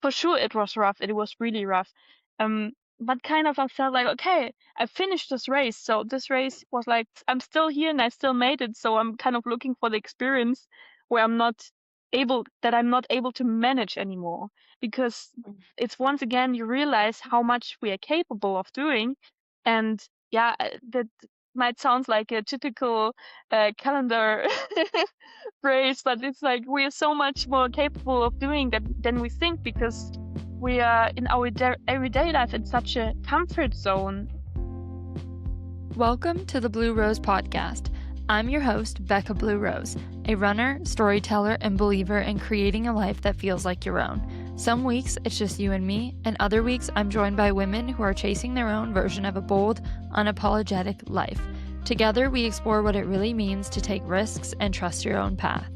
for sure it was rough. It was really rough. But kind of I felt like, okay, I finished this race. So this race was like, I'm still here and I still made it. So I'm kind of looking for the experience where I'm not able to manage anymore. Because it's once again, you realize how much we are capable of doing. And yeah, that might sound like a typical calendar phrase, but it's like we are so much more capable of doing that than we think because we are in our everyday life in such a comfort zone. Welcome to the Blue Rose Podcast. I'm your host, Becca Blue Rose, a runner, storyteller, and believer in creating a life that feels like your own. Some weeks it's just you and me, and other weeks I'm joined by women who are chasing their own version of a bold, unapologetic life. Together we explore what it really means to take risks and trust your own path.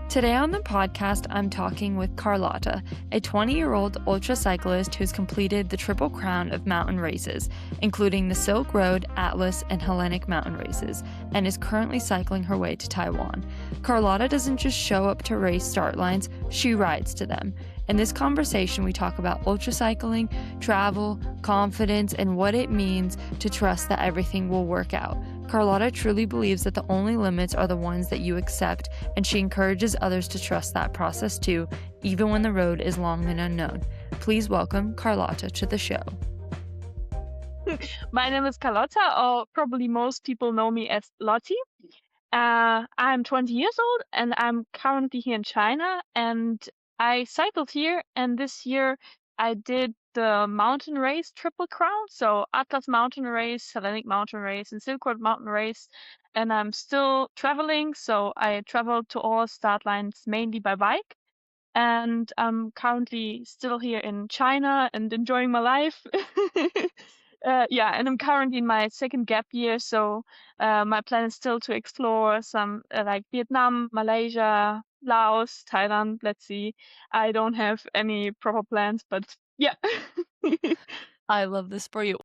Today on the podcast, I'm talking with Carlotta, a 20-year-old ultra cyclist who's completed the Triple Crown of mountain races, including the Silk Road, Atlas, and Hellenic mountain races, and is currently cycling her way to Taiwan. Carlotta doesn't just show up to race start lines, she rides to them. In this conversation, we talk about ultracycling, travel, confidence, and what it means to trust that everything will work out. Carlotta truly believes that the only limits are the ones that you accept, and she encourages others to trust that process too, even when the road is long and unknown. Please welcome Carlotta to the show. My name is Carlotta, or probably most people know me as Lottie. I'm 20 years old and I'm currently here in China, and I cycled here, and this year I did the mountain race Triple Crown, so Atlas mountain race, Hellenic mountain race, and Silk Road mountain race. And I'm still traveling, so I travel to all start lines mainly by bike. And I'm currently still here in China and enjoying my life. Yeah, and I'm currently in my second gap year, so my plan is still to explore some like Vietnam, Malaysia, Laos, Thailand. Let's see. I don't have any proper plans, but yeah. I love this for you.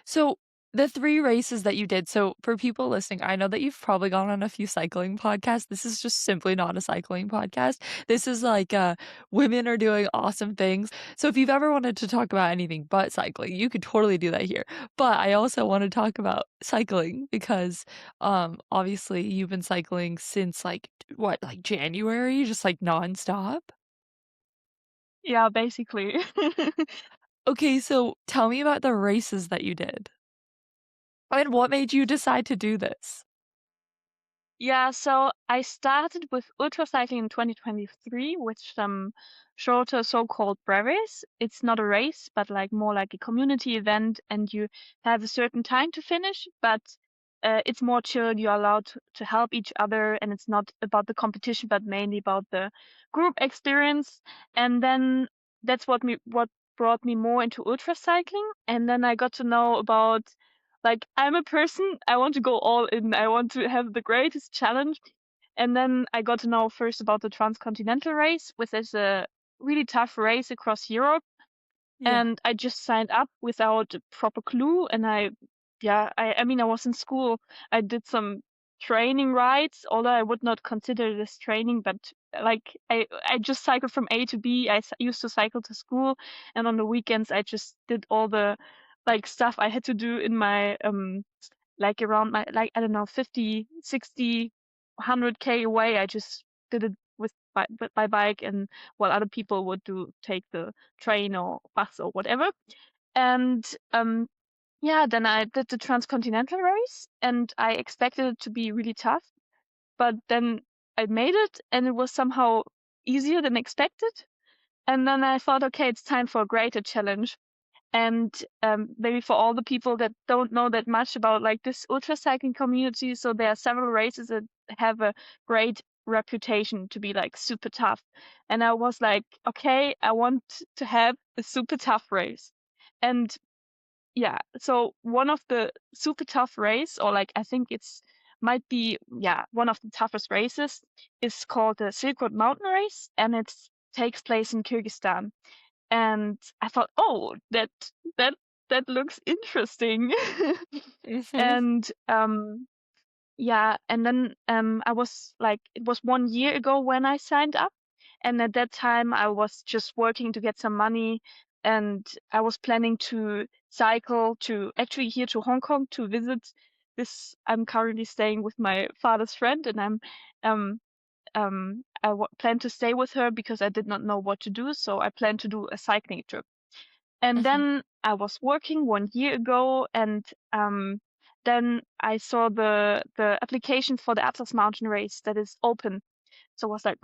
So the 3 races that you did, so for people listening, I know that you've probably gone on a few cycling podcasts. This is just simply not a cycling podcast. This is like, women are doing awesome things. So if you've ever wanted to talk about anything but cycling, you could totally do that here. But I also want to talk about cycling because, obviously you've been cycling since like, what, like January, just like nonstop? Yeah, basically. Okay, so tell me about the races that you did. And what made you decide to do this? Yeah, so I started with ultracycling in 2023 with some shorter so-called brevis. It's not a race, but like more like a community event, and you have a certain time to finish, but it's more chill. You're allowed to help each other, and it's not about the competition, but mainly about the group experience. And then that's what brought me more into ultracycling. And then I got to know about, like, I'm a person, I want to go all in. I want to have the greatest challenge. And then I got to know first about the transcontinental race, which is a really tough race across Europe. Yeah. And I just signed up without a proper clue. And I mean, I was in school. I did some training rides, although I would not consider this training, but like I just cycled from A to B. I used to cycle to school, and on the weekends I just did all the like stuff I had to do in my like around my, like, I don't know, 50, 60, 100K away. I just did it with by bike, and while other people would take the train or bus or whatever. And yeah, then I did the transcontinental race, and I expected it to be really tough, but then I made it, and it was somehow easier than expected. And then I thought, okay, it's time for a greater challenge. And maybe for all the people that don't know that much about like this ultra cycling community, so there are several races that have a great reputation to be like super tough. And I was like, okay, I want to have a super tough race. And yeah, so one of the super tough race, or like I think it's might be, yeah, one of the toughest races, is called the Silk Road Mountain Race, and it takes place in Kyrgyzstan. And I thought, oh, that that looks interesting. Mhm. And yeah, and then I was like, it was 1 year ago when I signed up, And at that time, I was just working to get some money, and I was planning to cycle to actually here to Hong Kong to visit this. I'm currently staying with my father's friend, and um plan to stay with her because I did not know what to do. So I planned to do a cycling trip. And Mhm. then I was working 1 year ago, and then I saw the application for the Atlas Mountain Race that is open. So I was like,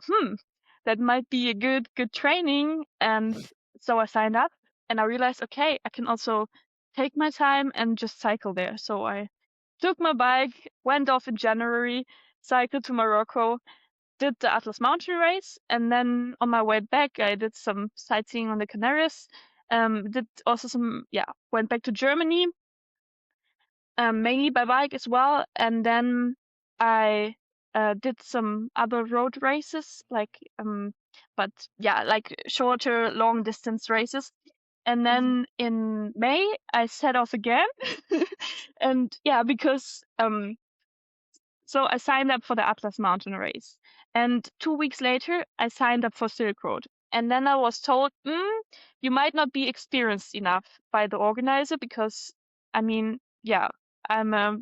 that might be a good training. And so I signed up, and I realized, okay, I can also take my time and just cycle there. So I took my bike, went off in January, cycled to Morocco, did the Atlas Mountain Race, and then on my way back, I did some sightseeing on the Canaries. Did also went back to Germany, mainly by bike as well, and then I did some other road races, but yeah, like shorter, long distance races. And Mhm. then in May, I set off again, and yeah, because so I signed up for the Atlas Mountain Race. And 2 weeks later, I signed up for Silk Road. And then I was told, you might not be experienced enough by the organizer because, I mean, yeah, I'm a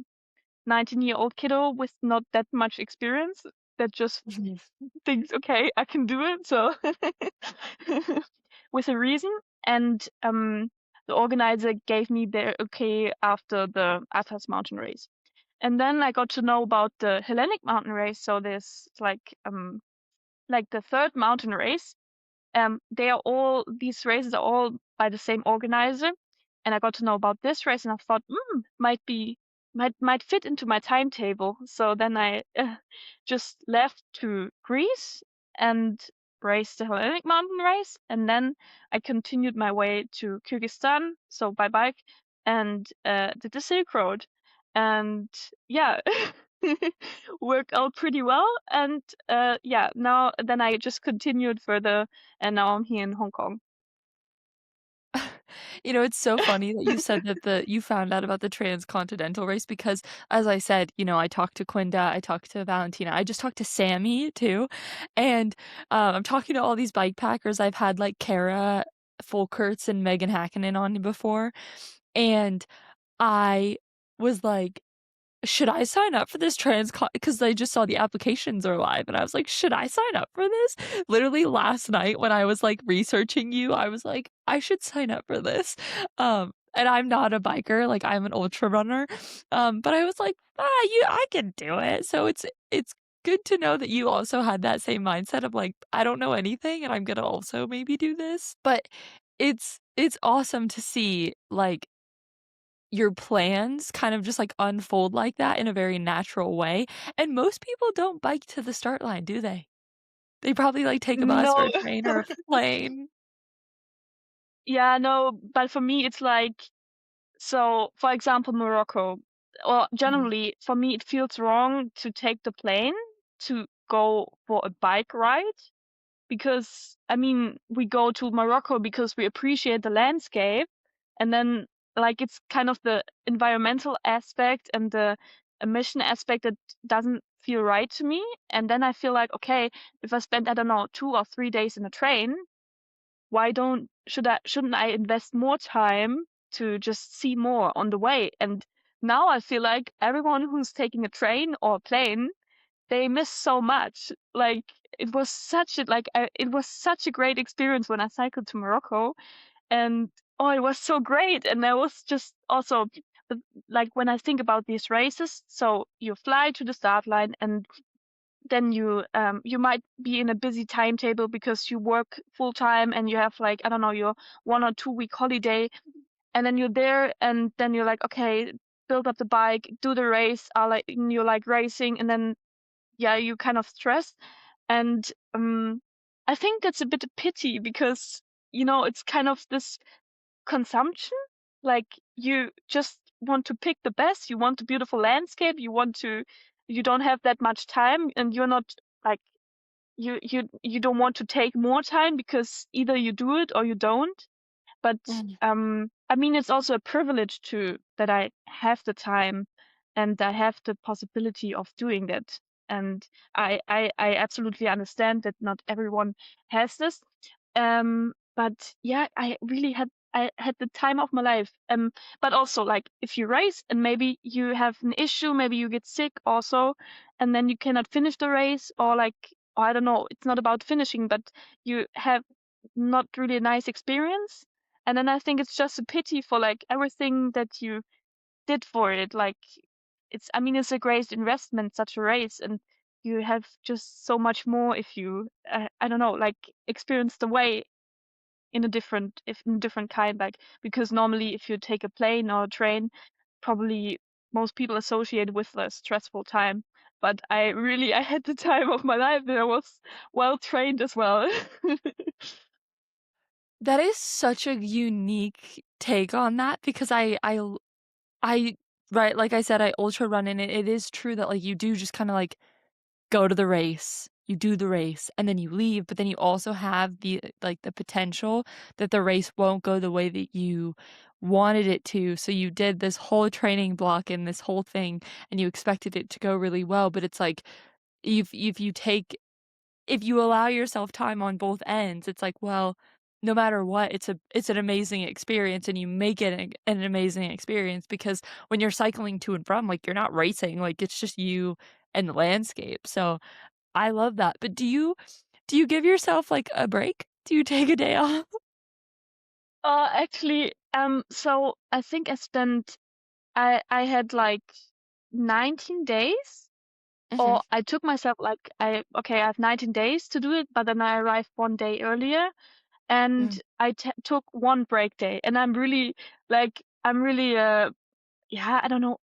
19-year-old kiddo with not that much experience that just Mhm. thinks, okay, I can do it. So with a reason. And the organizer gave me their okay after the Atlas Mountain Race. And then I got to know about the Hellenic mountain race. So there's like the third mountain race. These races are all by the same organizer. And I got to know about this race, and I thought, might fit into my timetable. So then I just left to Greece and raced the Hellenic mountain race, and then I continued my way to Kyrgyzstan, so by bike, and did the Silk Road, and yeah, worked out pretty well. And yeah, now then I just continued further, and now I'm here in Hong Kong. You know, it's so funny that you said that you found out about the transcontinental race because, as I said, you know, I talked to Quinda, I talked to Valentina, I just talked to Sammy too, and, I'm talking to all these bike packers. I've had, like, Kara Folkerts and Megan Hakkinen on before, and I was like, should I sign up for this transcon? Because I just saw the applications are live, and I was like, "Should I sign up for this?" Literally last night when I was, like, researching you, I was like, "I should sign up for this." And I'm not a biker, like, I'm an ultra runner, but I was like, I can do it." So it's good to know that you also had that same mindset of, like, "I don't know anything, and I'm gonna also maybe do this." But it's awesome to see, like, your plans kind of just, like, unfold like that in a very natural way, and most people don't bike to the start line, do they? They probably, like, take a bus or No, a train or a plane. yeah, no, but for me, it's like, so for example, Morocco, or Mhm. generally, for me, it feels wrong to take the plane to go for a bike ride because, I mean, we go to Morocco because we appreciate the landscape, and then like it's kind of the environmental aspect and the emission aspect that doesn't feel right to me. And then I feel like, okay, if I spend, I don't know, 2 or 3 days in a train, why don't shouldn't I invest more time to just see more on the way? And now I feel like everyone who's taking a train or a plane, they miss so much. Like it was such a great experience when I cycled to Morocco, and oh, it was so great. And I was just also like, when I think about these races, so you fly to the start line, and then you might be in a busy timetable because you work full time and you have, like, I don't know, your 1 or 2 week holiday, and then you're there, and then you're like, okay, build up the bike, do the race, you're like racing, and then yeah, you kind of stressed. And I think that's a bit a pity because, it's kind of this consumption. Like, you just want to pick the best, you want a beautiful landscape, you don't have that much time, and you're not like, you don't want to take more time because either you do it or you don't. But Mm. I mean, it's also a privilege to that I have the time and I have the possibility of doing that. And I absolutely understand that not everyone has this. But yeah, I had the time of my life. But also like if you race and maybe you have an issue, maybe you get sick also, and then you cannot finish the race, or like, or I don't know, it's not about finishing, but you have not really a nice experience. And then I think it's just a pity for like everything that you did for it. Like it's, I mean, it's a great investment, such a race, and you have just so much more if you, I don't know, like experience the way in a different, if in a different kind, like because normally if you take a plane or a train, probably most people associate with a stressful time. But I had the time of my life, and I was well trained as well. That is such a unique take on that because I right, like I said, I ultra run and it is true that like you do just kind of like go to the race, you do the race, and then you leave, but then you also have the like the potential that the race won't go the way that you wanted it to. So you did this whole training block and this whole thing and you expected it to go really well, but it's like if you take if you allow yourself time on both ends, it's like, well, no matter what, it's an amazing experience and you make it an amazing experience because when you're cycling to and from, like you're not racing, like it's just you and the landscape. So I love that. But do you give yourself like a break? Do you take a day off? Actually, so I think I had like 19 days, Mhm, or I took myself like I have 19 days to do it, but then I arrived one day earlier, and mhm, I t took one break day, and I'm really yeah, I don't know.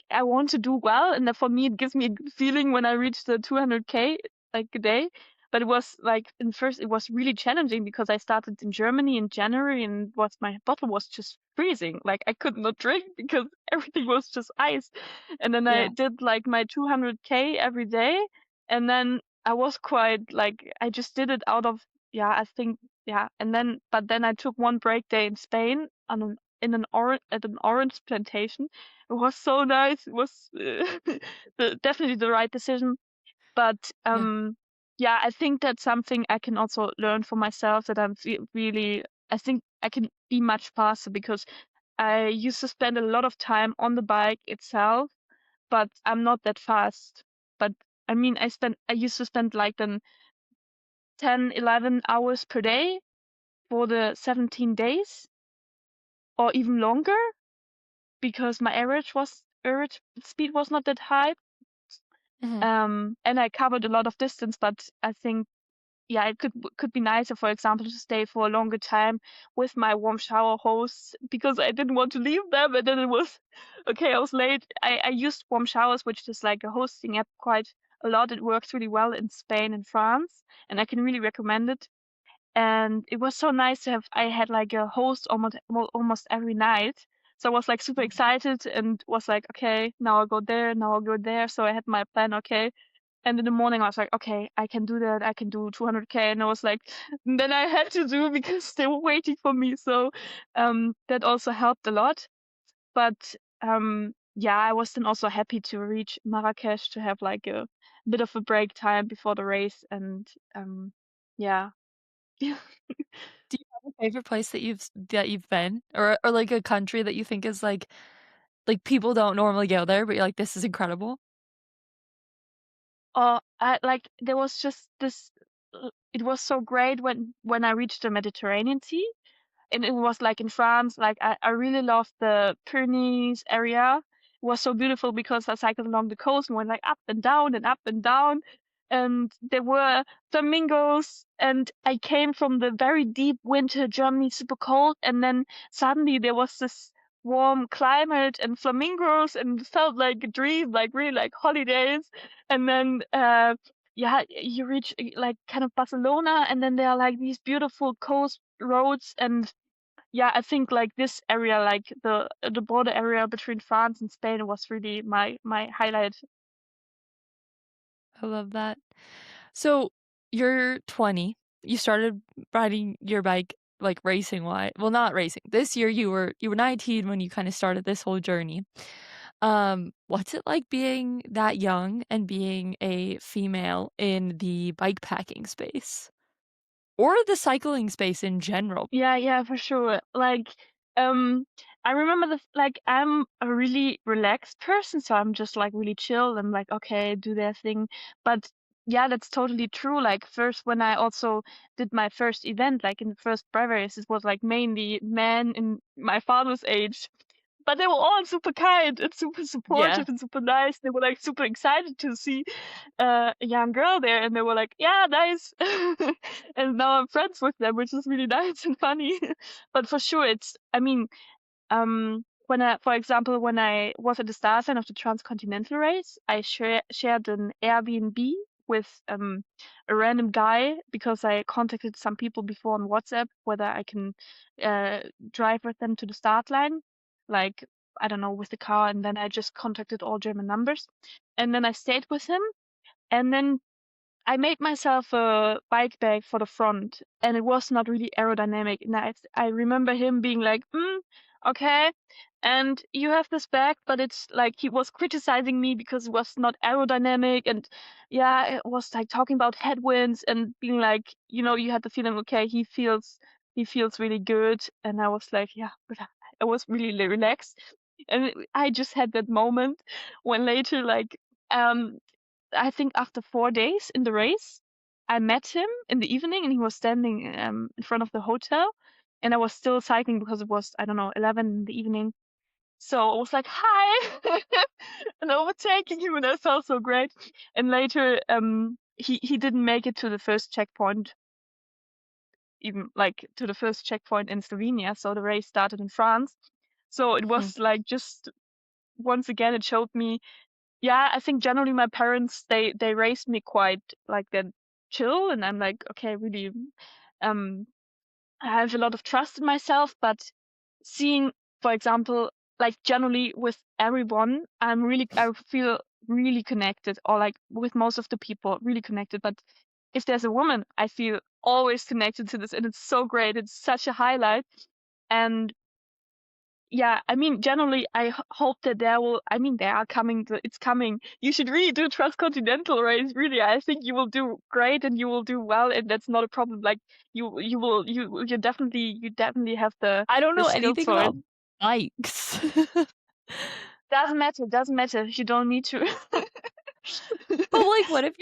I want to do well, and for me, it gives me a good feeling when I reach the 200K like a day. But it was like in first, it was really challenging because I started in Germany in January, and was my bottle was just freezing. Like I could not drink because everything was just ice. And then I yeah. did like my 200K every day, and then I was quite like I just did it out of, yeah, I think, yeah. And then but then I took one break day in Spain on an orange at an orange plantation. It was so nice. It was definitely the right decision. But Yeah. yeah, I think that's something I can also learn for myself, that really, I think I can be much faster because I used to spend a lot of time on the bike itself, but I'm not that fast. But I mean, I used to spend like then 10, 11 hours per day for the 17 days or even longer, because my average speed was not that high. Mhm. And I covered a lot of distance, but I think, yeah, it could be nicer, for example, to stay for a longer time with my warm shower hosts, because I didn't want to leave them. And then it was okay, I was late. I used warm showers, which is like a hosting app, quite a lot. It works really well in Spain and France, and I can really recommend it. And it was so nice to have, I had like a host almost every night. So I was like super Mhm. excited and was like, okay, now I'll go there, now I'll go there. So I had my plan, okay. And in the morning I was like, okay, I can do that, I can do 200K. And I was like, then I had to do because they were waiting for me. So that also helped a lot. But yeah, I was then also happy to reach Marrakesh, to have like a bit of a break time before the race. And yeah. Do you have a favorite place that you've been? Or, like, a country that you think is, like, people don't normally go there, but you're like, "This is incredible?" I like there was just this. It was so great when I reached the Mediterranean Sea, and it was like in France. Like I really loved the Pyrenees area. It was so beautiful because I cycled along the coast and went like up and down and up and down, and there were flamingos. And I came from the very deep winter Germany, super cold, and then suddenly there was this warm climate and flamingos, and it felt like a dream, like really like holidays. And then yeah, you reach like kind of Barcelona, and then there are like these beautiful coast roads. And yeah, I think like this area, like the border area between France and Spain, was really my highlight. I love that. So, you're 20, you started riding your bike, like, racing wise well, not racing. This year, you were 19 when you kinda started this whole journey. What's it like being that young and being a female in the bikepacking space? Or the cycling space in general? Yeah, yeah, for sure. Like, um, I remember like I'm a really relaxed person, so I'm just like really chill. I'm like, okay, do their thing. But yeah, that's totally true. Like first, when I also did my first event, like in the first breweries, it was like mainly men in my father's age. But they were all super kind and super Yeah. supportive and super nice. They were like super excited to see a young girl there, and they were like, "Yeah, nice." And now I'm friends with them, which is really nice and funny. But for sure, I mean, when for example, when I was at the start line of the transcontinental race, I shared an Airbnb with a random guy because I contacted some people before on WhatsApp whether I can uh, drive with them to the start line, like I don't know, with the car, and then I just contacted all German numbers, and then I stayed with him, and then I made myself a bike bag for the front, and it was not really aerodynamic. And I remember him being like, okay, and you have this bag, but it's like he was criticizing me because it was not aerodynamic, and yeah, it was like talking about headwinds and being like, you had the feeling, okay, he feels really good, and I was like, yeah, but I was really relaxed, and I just had that moment when later, like, um I think after 4 days in the race, I met him in the evening and he was standing in front of the hotel. And I was still cycling because it was, I don't know, 11 in the evening. So I was like, hi, and overtaking him, and that felt so great. And later, he didn't make it to the first checkpoint, even like to the first checkpoint in Slovenia. So the race started in France. So it Mhm. was like just once again, it showed me, yeah, I think generally my parents they raised me quite like that chill, and I'm like, okay, really, um I have a lot of trust in myself, but seeing, for example, like generally with everyone, I feel really connected, or like with most of the people, really connected. But if there's a woman, I feel always connected to this, and it's so great. It's such a highlight. And yeah, I mean, generally, hope that they are coming. It's coming. You should really do transcontinental race. Really, I think you will do great and you will do well, and that's not a problem. Like you definitely have the I don't know skills anything for it. about bikes. Doesn't matter. Doesn't matter. You don't need to. But, like, what if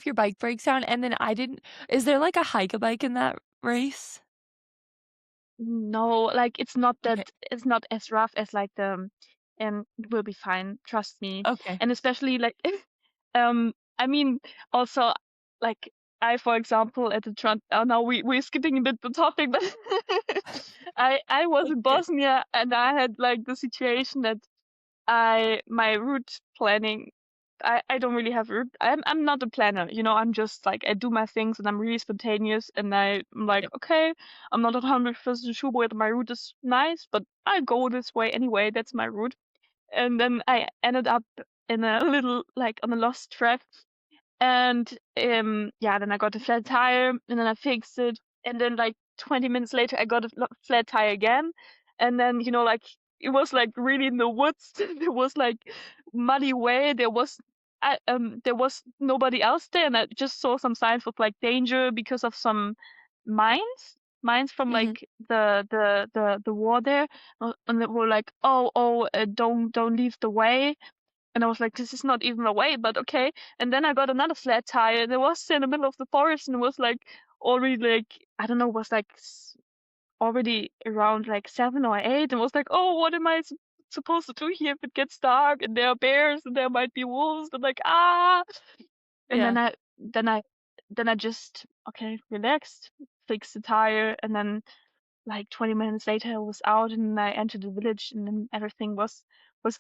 your bike breaks down and then I didn't is there, like, a hike-a-bike in that race? No, like it's not that Okay, it's not as rough as like it will be fine, trust me. okay, And especially like I mean also like I for example at the Trans oh no we're skipping a bit the topic, but I was in okay. Bosnia and I had like the situation that my route planning, I don't really have route. I'm not a planner, I'm just like I do my things and I'm really spontaneous, and I'm like, Yep. okay, I'm not 100% sure whether my route is nice, but I go this way anyway. That's my route. And then I ended up in a little like on a lost track, and yeah, then I got a flat tire, and then I fixed it, and then like 20 minutes later, I got a flat tire again, and then like it was like really in the woods. There was like muddy way. There was nobody else there, and I just saw some signs of like danger because of some mines from Mhm. like the war there, and they were like, oh, don't leave the way, and I was like, this is not even a way, but okay. And then I got another flat tire, and it was in the middle of the forest, and it was like already like I don't know, it was like already around like 7 or 8, and was like, oh, what am I supposed to do here if it gets dark and there are bears and there might be wolves? And like and Yeah, then I just okay relaxed, fixed the tire, and then like 20 minutes later I was out and I entered the village, and then everything was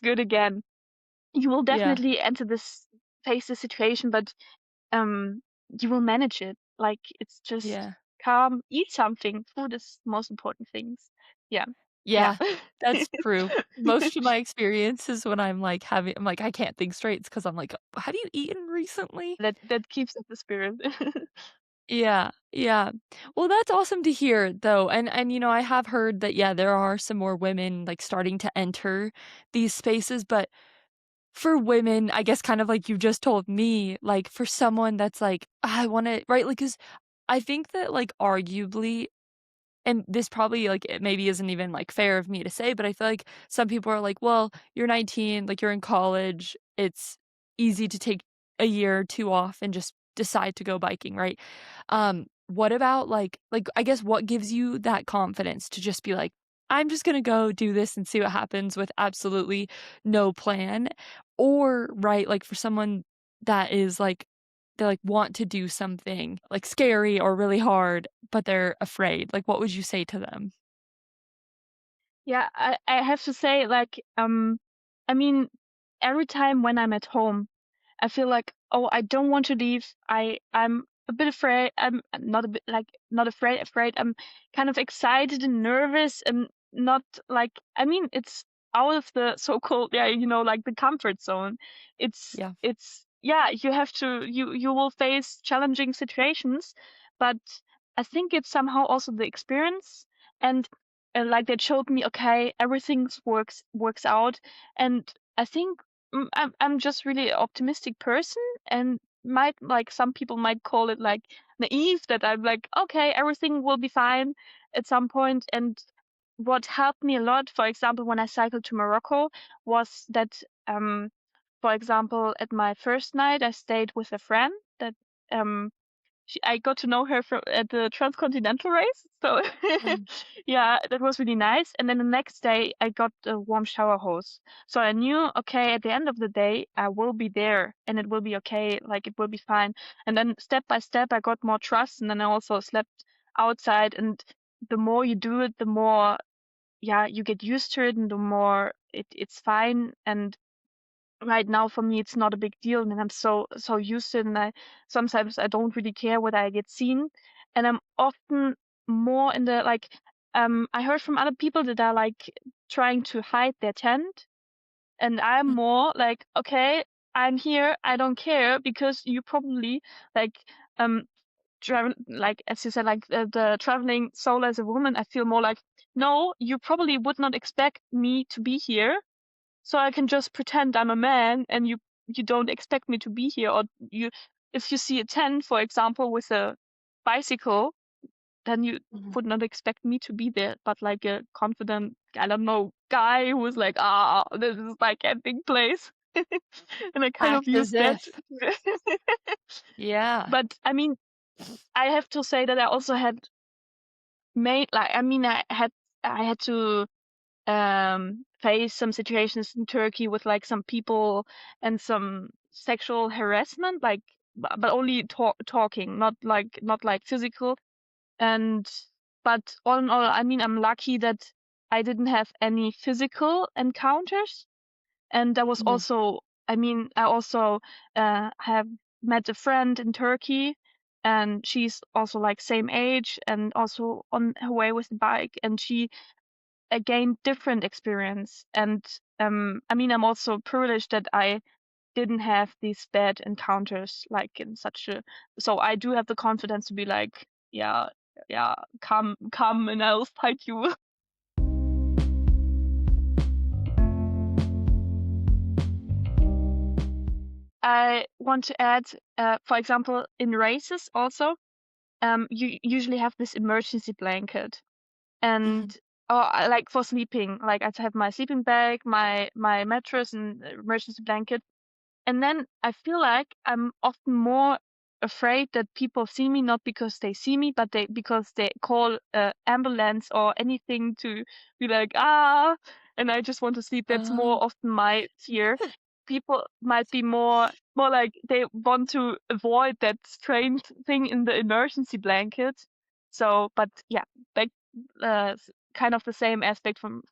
good again. You will yeah, definitely face the situation, but um you will manage it. Like it's just yeah. calm, eat something. Food is the most important things. Yeah. Yeah. Yeah, that's true. Most of my experiences when I'm like, "I can't think straight," it's 'cause I'm like, "Have you eaten recently?" That keeps up the spirit. Yeah, yeah. Well, that's awesome to hear though, and, I have heard that, yeah, there are some more women, like, starting to enter these spaces, but for women, I guess kind of like you just told me, like, for someone that's like, "I wanna" right? Like, 'cause I think that, like, arguably and this probably, like, it maybe isn't even, like, fair of me to say, but I feel like some people are like, "Well, you're 19, like, you're in college, it's easy to take a year or 2 off and just decide to go biking," right? What about, like, I guess what gives you that confidence to just be like, "I'm just gonna go do this and see what happens," with absolutely no plan? Or, right, like, for someone that is, like they, like, want to do something, like, scary or really hard, but they're afraid. Like, what would you say to them? Yeah, I have to say, like, I mean, every time when I'm at home, I feel like, oh, I don't want to leave. I'm a bit afraid. I'm not a bit like not afraid. I'm kind of excited and nervous and not like I mean, it's out of the so-called yeah, like the comfort zone. Yeah. It's yeah, you have to you will face challenging situations, but I think it's somehow also the experience and like that showed me okay, everything works out and I think I'm just really optimistic person and might like some people might call it like naive that I'm like, okay, everything will be fine at some point. And what helped me a lot, for example, when I cycled to Morocco, was that for example, at my first night I stayed with a friend that um I got to know her from at the transcontinental race. So Mhm. yeah, that was really nice. And then the next day I got a warm shower hose. So I knew, okay, at the end of the day I will be there and it will be okay, like it will be fine. And then step by step I got more trust and then I also slept outside and the more you do it, the more yeah, you get used to it and the more it's fine. And right now for me it's not a big deal and I'm so used to it and I sometimes I don't really care whether I get seen and I'm often more in the like I heard from other people that are like trying to hide their tent and I'm Mm, more like okay I'm here I don't care because you probably like um travel like as you said like the traveling solo as a woman I feel more like no you probably would not expect me to be here so I can just pretend I'm a man and you don't expect me to be here or you if you see a tent, for example, with a bicycle, then you mhm. would not expect me to be there, but like a confident, I don't know, guy who is like, ah, this is my camping place. And I kind of Act use as that. if. Yeah. But I mean, I have to say that I also had made like I mean I had to face some situations in Turkey with like some people and some sexual harassment, like but only talking, not like physical. And but all in all, I mean, I'm lucky that I didn't have any physical encounters. And that was Mhm, also, I mean, I also have met a friend in Turkey. And she's also like same age and also on her way with the bike. And she gained different experience. And I mean, I'm also privileged that I didn't have these bad encounters like in such a. So I do have the confidence to be like, yeah, yeah, come, and I'll fight you. I want to add, for example, in races also, you usually have this emergency blanket and. mhm. Oh, like for sleeping, like I have my sleeping bag, my mattress, and emergency blanket. And then I feel like I'm often more afraid that people see me not because they see me, but they because they call ambulance or anything to be like ah, and I just want to sleep. That's more Oh. often my fear. People might be more like they want to avoid that strange thing in the emergency blanket. So, but yeah, back kind of the same aspect from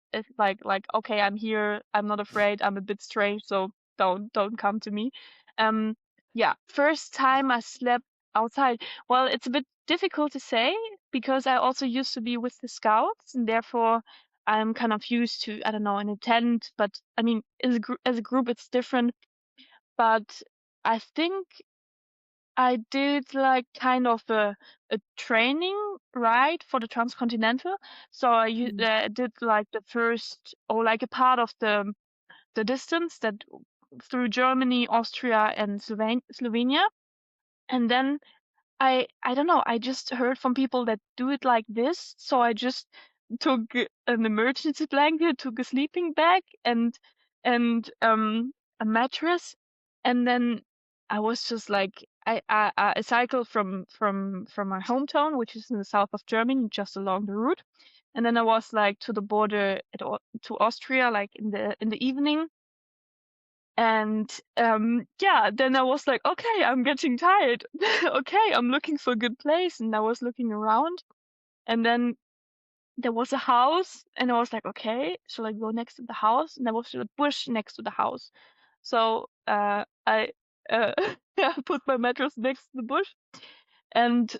like okay, I'm here, I'm not afraid, I'm a bit strange, so don't come to me. Um, yeah, first time I slept outside. Well, it's a bit difficult to say because I also used to be with the scouts and therefore I'm kind of used to I don't know in a tent. But I mean, as a group, it's different. But I think I did like kind of a training ride for the Transcontinental. So Mm. did like the first or like a part of the distance that through Germany, Austria, and Slovenia. And then I don't know, I just heard from people that do it like this, so I just took an emergency blanket, took a sleeping bag and a mattress, and then I was just like I cycled from my hometown, which is in the south of Germany, just along the route, and then I was like to the border to Austria, like in the evening, and yeah, then I was like, okay, I'm getting tired. Okay, I'm looking for a good place. And I was looking around, and then there was a house, and I was like, okay, shall I go next to the house? And there was a bush next to the house. So I I put my mattress next to the bush, and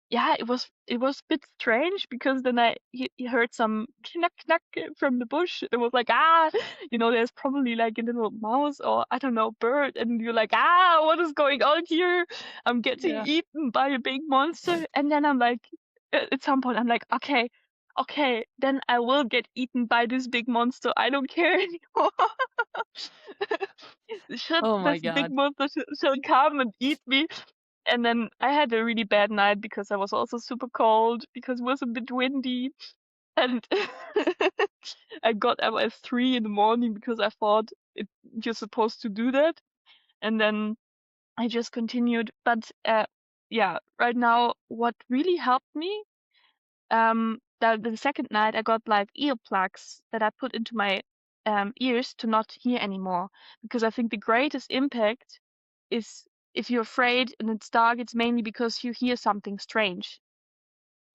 yeah, it was a bit strange because then he heard some knack knack from the bush. It was like, ah, there's probably like a little mouse or I don't know, bird, and you're like, ah, what is going on here? I'm getting Yeah. eaten by a big monster. And then I'm like, at some point I'm like, okay, okay, then I will get eaten by this big monster. I don't care anymore. Should Oh my this big god. monster shall come and eat me? And then I had a really bad night because I was also super cold because it was a bit windy. And I got up at 3 in the morning because I thought you're supposed to do that. And then I just continued. But yeah, right now, what really helped me, the second night, I got like earplugs that I put into my ears to not hear anymore. Because I think the greatest impact is if you're afraid and it's dark, it's mainly because you hear something strange.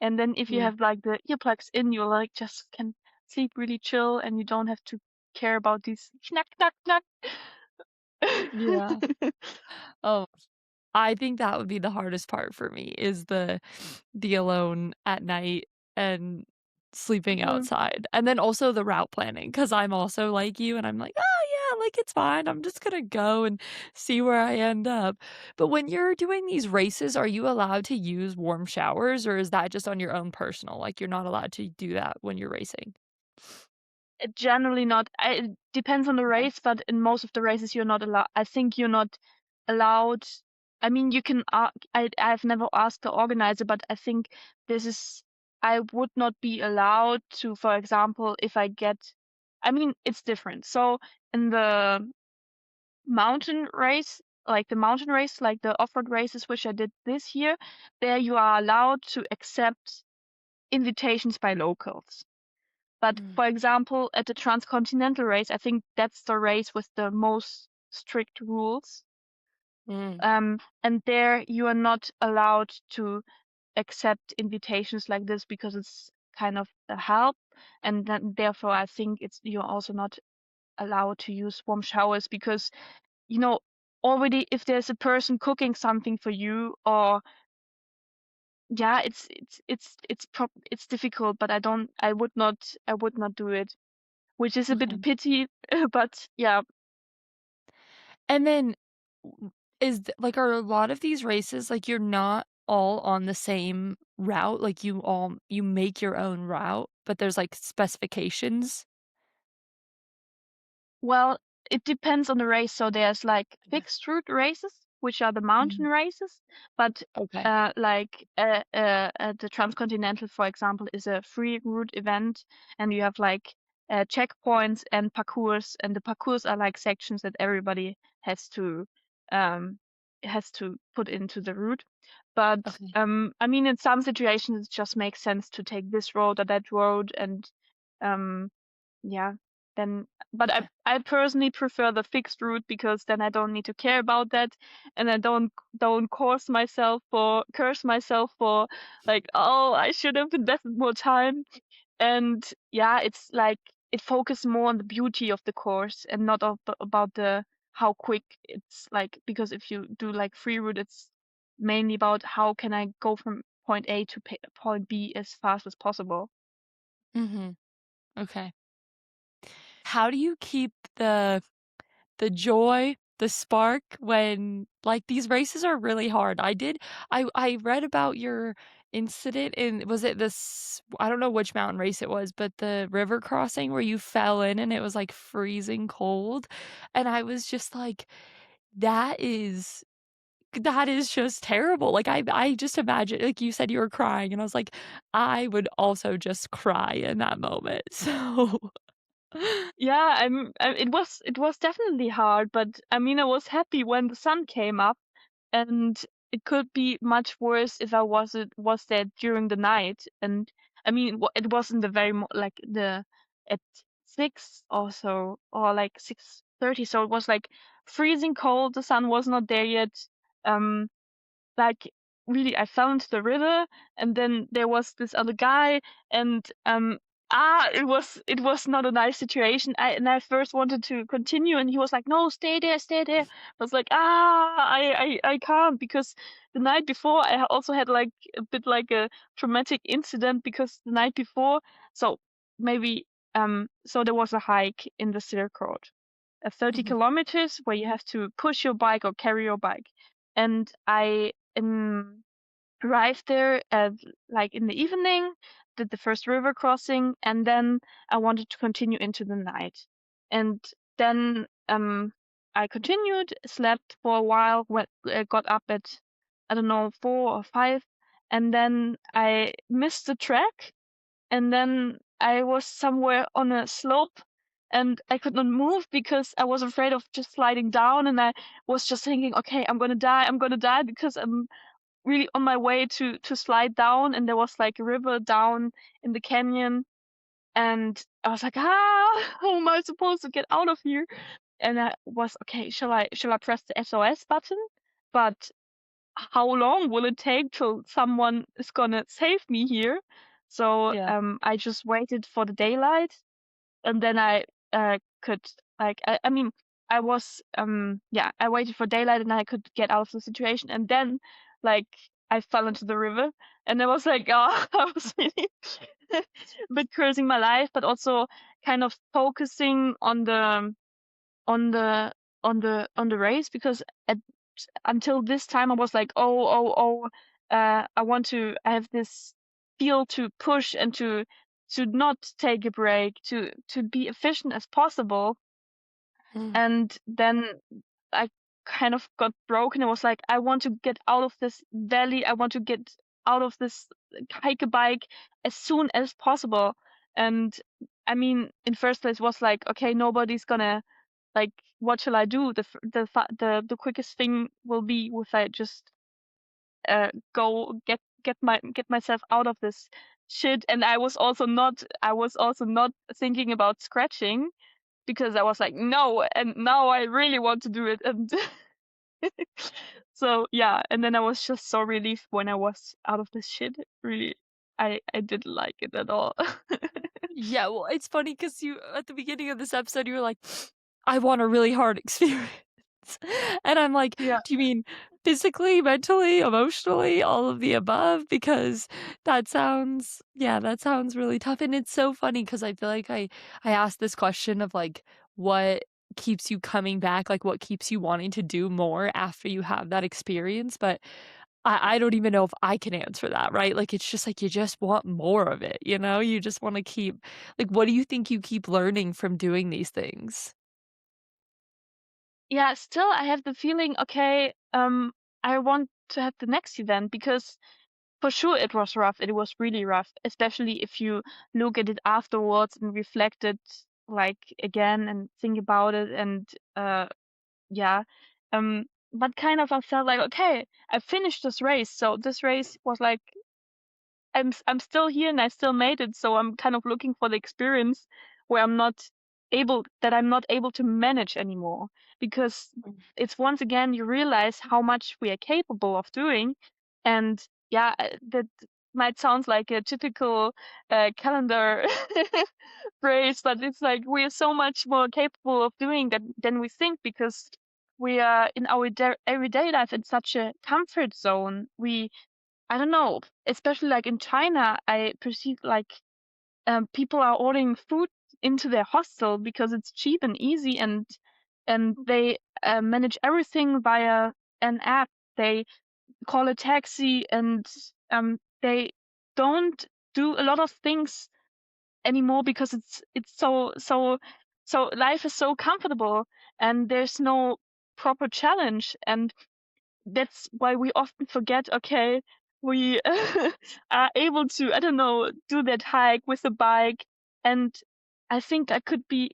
And then if you Mm. have like the earplugs in, you like just can sleep really chill and you don't have to care about these knack knack knack. Yeah. Oh, I think that would be the hardest part for me is the alone at night and sleeping Mm. outside. And then also the route planning because 'cause I'm also like you and I'm like, "Oh, yeah, like, it's fine. I'm just gonna go and see where I end up." But when you're doing these races, are you allowed to use warm showers, or is that just on your own personal? Like, you're not allowed to do that when you're racing? Generally not. It depends on the Okay. race, but in most of the races you're not allowed. I think you're not allowed. I mean, you can. I've never asked the organizer, but I think this is. I would not be allowed to, for example, if I get. I mean, it's different. So in the mountain race, like the mountain race, like the off-road races, which I did this year, there you are allowed to accept invitations by locals. But Mm. for example, at the Transcontinental race, I think that's the race with the most strict rules. Mm. And there you are not allowed to accept invitations like this because it's kind of a help. And then therefore I think you're also not allowed to use warm showers because, you know, already if there's a person cooking something for you or yeah, it's difficult, but I would not do it, which is a bit Okay. of pity, but yeah. And then are a lot of these races, like, you're not all on the same route? Like, you make your own route, but there's, like, specifications? Well, it depends on the race. So there's like fixed route races, which are the mountain Mhm. races, but Okay. the Transcontinental, for example, is a free route event, and you have like checkpoints and parcours, and the parcours are like sections that everybody um has to put into the route. But Okay. I mean, in some situations, it just makes sense to take this road or that road, and um yeah, then but Okay. I personally prefer the fixed route because then I don't need to care about that and I don't curse myself for like, oh, I should have invested more time. And yeah, it's like it focuses more on the beauty of the course and not about the how quick it's like, because if you do like free route, it's mainly about how can I go from point A to point B as fast as possible. Mhm. Okay. How do you keep the joy the spark when like, these races are really hard. I read about your incident in was it this I don't know which mountain race it was, but the river crossing where you fell in and it was, like, freezing cold, and I was just like, "That is that is just terrible." Like, I just imagine like, you said you were crying, and I was like, I would also just cry in that moment, so Yeah, it was definitely hard, but I mean, I was happy when the sun came up, and it could be much worse if I was there during the night. And I mean, it wasn't the very like the at 6 or so, or like 6:30, so it was like freezing cold. The sun was not there yet. Um, like really, I fell into the river, and then there was this other guy, and it was not a nice situation. I first wanted to continue, and he was like, no, stay there, stay there. I was like, I can't, because the night before I also had like a bit like a traumatic incident, because the night before, so maybe so there was a hike in the Silk Road, 30 Mhm. kilometers, where you have to push your bike or carry your bike. And I arrived there at like in the evening, did the first river crossing, and then I wanted to continue into the night. And then I continued, slept for a while, got up at, I don't know, 4 or 5, and then I missed the track, and then I was somewhere on a slope, and I could not move because I was afraid of just sliding down, and I was just thinking, okay, I'm gonna die, because I'm really on my way to slide down, and there was like a river down in the canyon, and I was like, how am I supposed to get out of here? And I was, okay, shall I press the SOS button? But how long will it take till someone is gonna save me here? So Yeah. I just waited for the daylight, and then I could, like, I mean, I was yeah, I waited for daylight, and I could get out of the situation, and then like I fell into the river, and I was like, oh, I was really a bit cursing my life, but also kind of focusing on the on the race, because until this time I was like, I have this feel to push, and to not take a break, to be efficient as possible. Mm. And then I kind of got broken. It was like, I want to get out of this valley. I want to get out of this hike a bike as soon as possible. And I mean, in first place was like, okay, nobody's gonna, like, what shall I do? The quickest thing will be if I just go get myself out of this shit. And I was also not thinking about scratching, because I was like, no, and now I really want to do it. And so yeah, and then I was just so relieved when I was out of this shit. Really, I didn't like it at all. Yeah, well, it's funny because you at the beginning of this episode, you were like, "I want a really hard experience." And I'm like, Yeah. "Do you mean physically, mentally, emotionally, all of the above?" Because that sounds yeah, that sounds really tough, and it's so funny because I feel like I asked this question of, like, what keeps you coming back, like, what keeps you wanting to do more after you have that experience, but I don't even know if I can answer that, right? Like, it's just like you just want more of it, you know? You just wanna keep like, what do you think you keep learning from doing these things? Yeah, still I have the feeling, okay, I want to have the next event, because for sure it was rough. It was really rough, especially if you look at it afterwards and reflect it like again and think about it. And yeah, but kind of I felt like, okay, I finished this race. So this race was like, I'm still here, and I still made it. So I'm kind of looking for the experience where I'm not able to manage anymore, because it's, once again, you realize how much we are capable of doing. And yeah, that might sound like a typical calendar phrase, but it's like we are so much more capable of doing that than we think, because we are in our everyday life in such a comfort zone. I don't know, especially like in China, I perceive like people are ordering food into their hostel because it's cheap and easy. And and they manage everything via an app. They call a taxi, and they don't do a lot of things anymore because it's so life is so comfortable, and there's no proper challenge. And that's why we often forget, okay, we are able to, I don't know, do that hike with the bike. And I think I could be,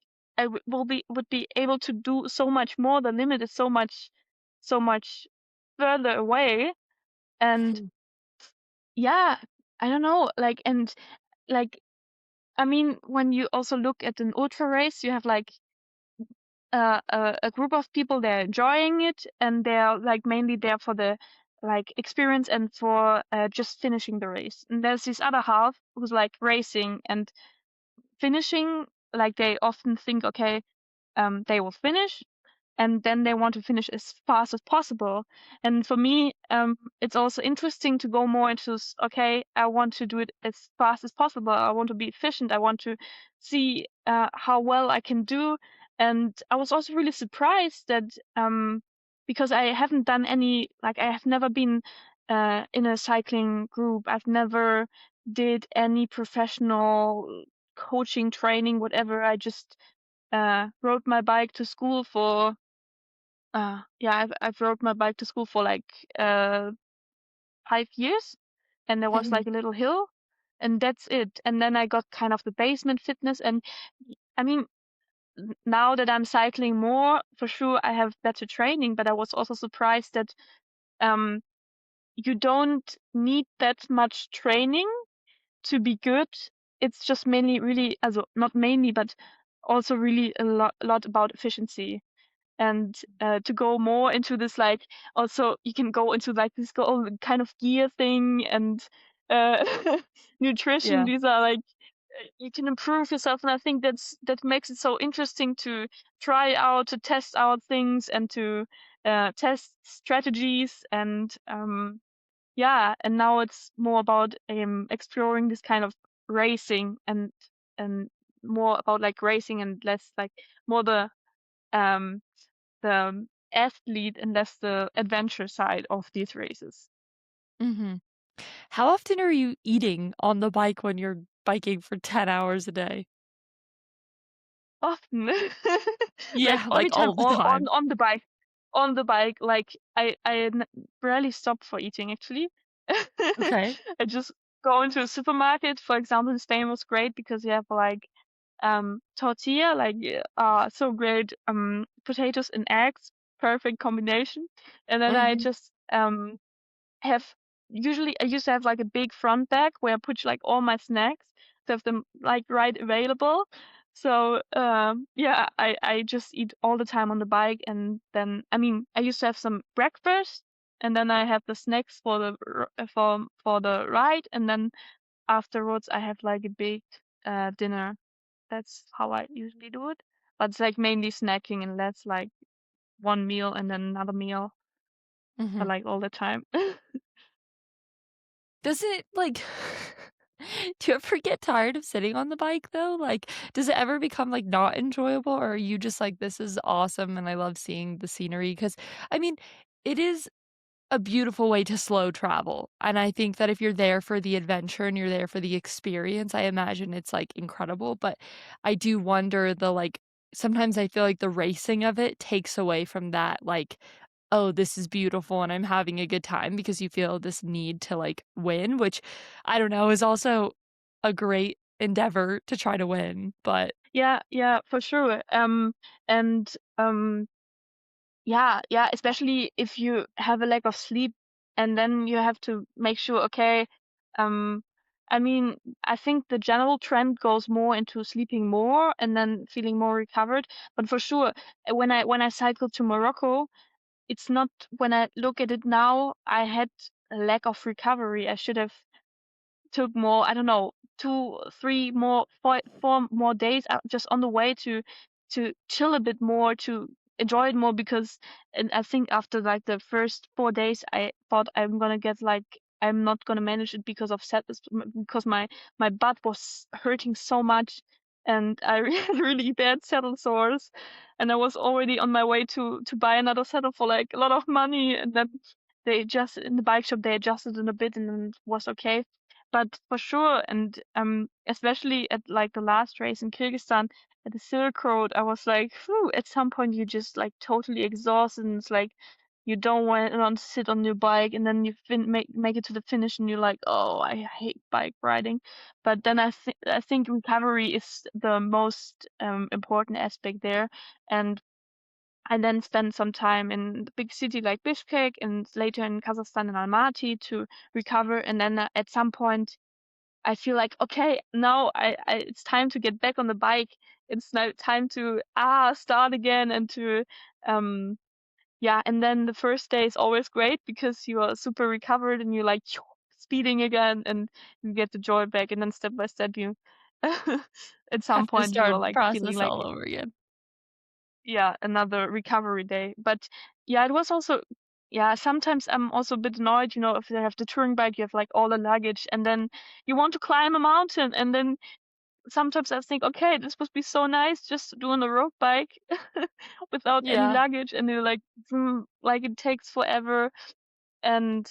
will be, would be able to do so much more. The limit is so much further away. And yeah, I don't know, like, and like, I mean, when you also look at an ultra race, you have like a group of people, they're enjoying it, and they're like mainly there for the like experience and for just finishing the race. And there's this other half who's like racing and finishing, like they often think, okay, they will finish, and then they want to finish as fast as possible. And for me, it's also interesting to go more into, okay, I want to do it as fast as possible. I want to be efficient. I want to see how well I can do. And I was also really surprised that because I haven't done any, like I have never been in a cycling group. I've never did any professional coaching, training, whatever. I just rode my bike to school for yeah, I've rode my bike to school for like 5 years, and there was Mhm. like a little hill, and that's it. And then I got kind of the basement fitness, and I mean, now that I'm cycling more, for sure I have better training. But I was also surprised that um you don't need that much training to be good. It's just mainly really, also not mainly, but also really a lot about efficiency. And to go more into this, like, also you can go into like this whole kind of gear thing, and uh nutrition. Yeah. These are like, you can improve yourself, and I think that makes it so interesting to try out, to test out things, and to test strategies. And yeah, and now it's more about exploring this kind of racing, and more about like racing, and less like more um the athlete and less the adventure side of these races. Mhm. How often are you eating on the bike when you're biking for 10 hours a day? Often, like Yeah, every like time, all the or time. on the bike, like rarely stop for eating actually. Okay. I just go into a supermarket. For example, in Spain was great because you have like tortilla, like so great, potatoes and eggs, perfect combination. And then I Mhm. just have usually I used to have like a big front bag where I put like all my snacks to have them like right available. So yeah, I just eat all the time on the bike. And then I mean, I used to have some breakfast, and then I have the snacks for the for the ride, and then afterwards I have like a big dinner. That's how I usually do it. But it's like mainly snacking, and less like one meal and then another meal, Mhm. like all the time. Does it, like do you ever get tired of sitting on the bike, though? Like, does it ever become, like, not enjoyable, or are you just like, "This is awesome, and I love seeing the scenery"? Because I mean, it is a beautiful way to slow travel, and I think that if you're there for the adventure and you're there for the experience, I imagine it's, like, incredible. But I do wonder, like, sometimes I feel like the racing of it takes away from that, like, "Oh, this is beautiful and I'm having a good time," because you feel this need to, like, win, which, I don't know, is also a great endeavor to try to win, but Yeah, yeah, for sure. And yeah, yeah, especially if you have a lack of sleep, and then you have to make sure, okay, um, I mean, I think the general trend goes more into sleeping more and then feeling more recovered. But for sure, when I cycled to Morocco, it's not, when I look at it now, I had a lack of recovery. I should have took more, I don't know, 2, 3 more, 4 more days out just on the way to chill a bit more, to enjoy it more. Because, and I think after like the first 4 days, I thought I'm gonna get like, I'm not gonna manage it because of sadness, because my butt was hurting so much. and I had really bad saddle sores, and I was already on my way to buy another saddle for like a lot of money, and then they just in the bike shop they adjusted it a bit and then it was okay. But for sure, and especially at like the last race in Kyrgyzstan at the Silk Road, I was like, phew, at some point you just like totally exhausted and it's like you don't want to sit on your bike and then you make it to the finish and you're like, oh, I hate bike riding. But then I think recovery is the most important aspect there. And I then spent some time in the big city like Bishkek and later in Kazakhstan and Almaty to recover. And then at some point, I feel like, okay, now it's time to get back on the bike. It's now time to start again and to um yeah. And then the first day is always great because you are super recovered and you're like speeding again and you get the joy back. And then step by step, you at some Have to point you are start like feeling process like all over again. yeah, another recovery day. But yeah, it was also yeah, sometimes I'm also a bit annoyed, if you have the touring bike, you have like all the luggage and then you want to climb a mountain and then sometimes I think, okay, this would be so nice just to do on a road bike without any Yeah. luggage and you're like, like it takes forever and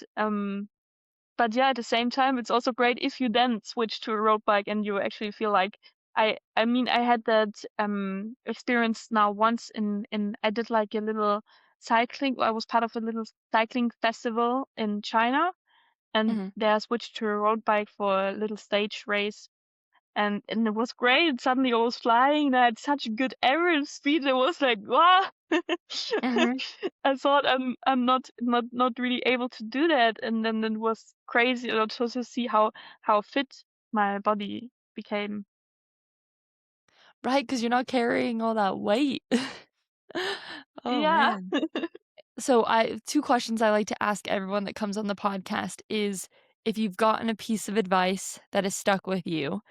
but yeah, at the same time, it's also great if you then switch to a road bike and you actually feel like I mean I had that experience now once in I did like a little cycling. I was part of a little cycling festival in China, and Mhm. there I switched to a road bike for a little stage race, and it was great. Suddenly I was flying and I had such good average speed. It was like, wow. Mhm. I thought I'm not really able to do that, and then it was crazy also to see how fit my body became. Right, because 'cause you're not carrying all that weight. Oh, Yeah. man. So I 2 questions I like to ask everyone that comes on the podcast is if you've gotten a piece of advice that has stuck with you,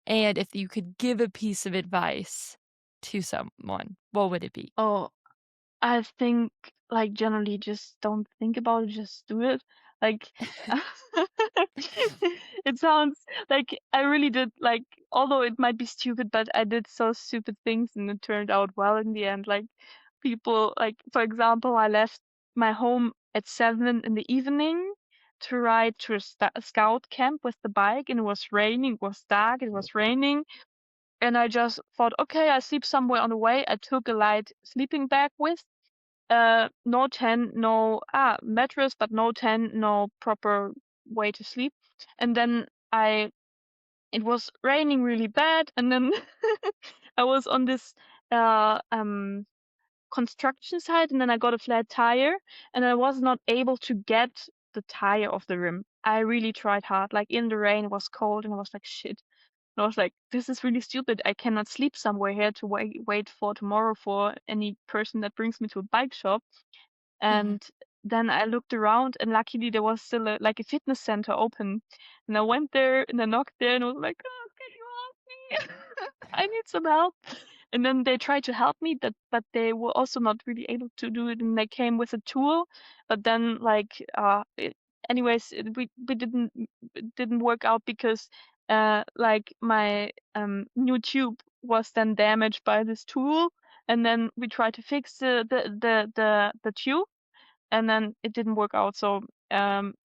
and if you could give a piece of advice to someone, what would it be? Oh, I think, like, generally just don't think about it, just do it. Like, it sounds like I really did, like, although it might be stupid, but I did so stupid things and it turned out well in the end. Like, people, like, for example, I left my home at 7 in the evening to ride to a scout camp with the bike, and it was raining, it was dark, it was raining. And I just thought, okay, I sleep somewhere on the way. I took a light sleeping bag with no tent, no mattress, but no tent, no proper way to sleep. And then it was raining really bad, and then I was on this uh um construction site, and then I got a flat tire, and I was not able to get the tire off the rim. I really tried hard, like in the rain, it was cold, and I was like, shit. And I was like, this is really stupid. I cannot sleep somewhere here to wait for tomorrow for any person that brings me to a bike shop. Mhm. And then I looked around, and luckily there was still like a fitness center open. And I went there and I knocked there and was like, "Oh, can you help me? I need some help." And then they tried to help me, but they were also not really able to do it. And they came with a tool, but then like anyways, it didn't work out because like my new tube was then damaged by this tool, and then we tried to fix the tube, and then it didn't work out. So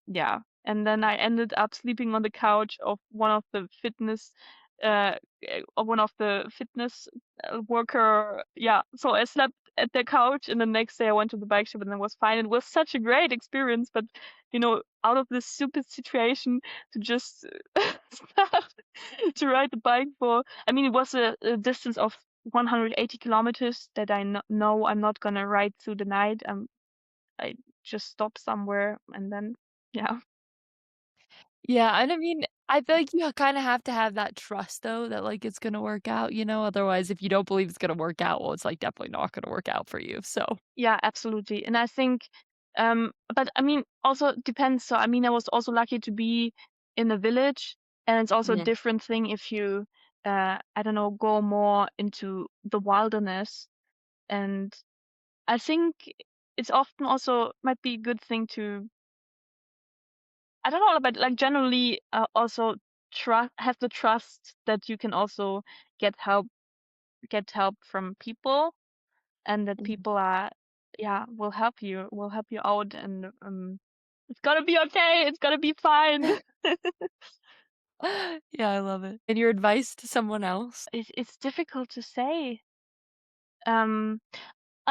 yeah, and then I ended up sleeping on the couch of uh one of the fitness worker. Yeah, so I slept at the couch, and the next day I went to the bike shop and it was fine. It was such a great experience, but out of this stupid situation to just start to ride the bike for, I mean, it was a distance of 180 kilometers that I know I'm not gonna ride through the night. I just stop somewhere and then yeah. Yeah, and I mean, I feel like you kinda have to have that trust though that, like, it's gonna work out, otherwise, if you don't believe it's gonna work out, well, it's, like, definitely not gonna work out for you, so Yeah, absolutely. And I think but I mean also depends. So I mean I was also lucky to be in a village, and it's also a yeah. different thing if you I don't know, go more into the wilderness. And I think it's often also might be a good thing to, I don't know, but like generally also have the trust that you can also get help from people, and that Mhm. people will help you out, and it's gonna be okay, it's gonna be fine. Yeah, I love it. And your advice to someone else? It's difficult to say. Um,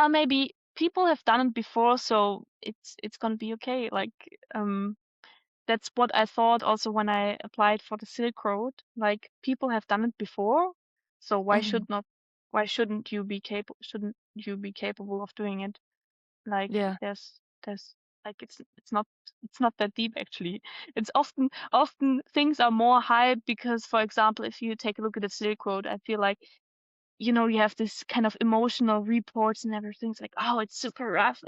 maybe people have done it before, so it's gonna be okay. Like, that's what I thought also when I applied for the Silk Road. Like, people have done it before, so Mhm. why shouldn't you be capable of doing it? Like, Yeah. there's like it's not that deep actually. It's often things are more hype because, for example, if you take a look at the Silk Road, I feel like, you have this kind of emotional reports and everything. It's like, oh, it's super rough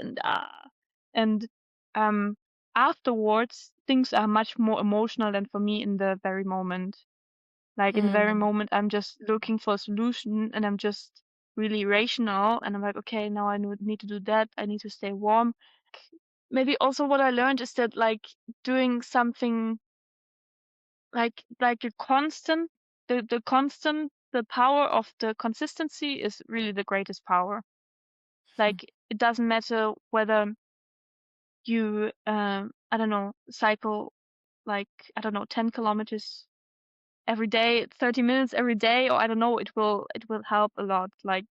and um afterwards things are much more emotional than for me in the very moment. Like, in the very Mhm. moment, I'm just looking for a solution, and I'm just really rational, and I'm like, okay, now I need to do that. I need to stay warm. Maybe also what I learned is that, like, doing something like a constant, the power of the consistency is really the greatest power. Mm. Like, it doesn't matter whether you, I don't know, cycle, like, I don't know, 10 kilometers every day, 30 minutes every day, or I don't know, it will help a lot. Like,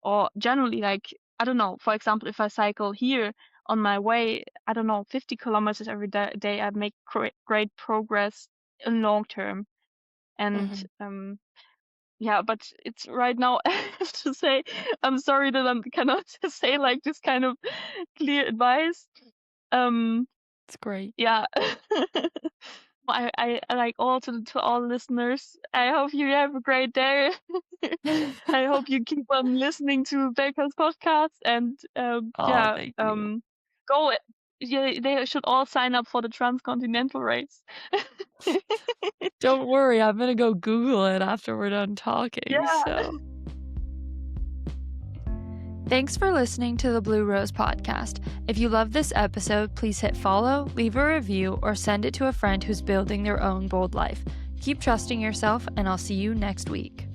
or generally, like, I don't know, for example, if I cycle here on my way, I don't know, 50 kilometers every day, I make great progress in long term. And Mhm. yeah, but it's right now, I have to say, I'm sorry that I cannot say like this kind of clear advice. Um, It's great. yeah. I like all to all listeners. I hope you have a great day. I hope you keep on listening to Becca's podcast, and Oh, thank you. go. Yeah, they should all sign up for the transcontinental race. Don't worry, I'm gonna go Google it after we're done talking, Yeah. so thanks for listening to the Blue Rose podcast. If you love this episode, please hit follow, leave a review, or send it to a friend who's building their own bold life. Keep trusting yourself, and I'll see you next week.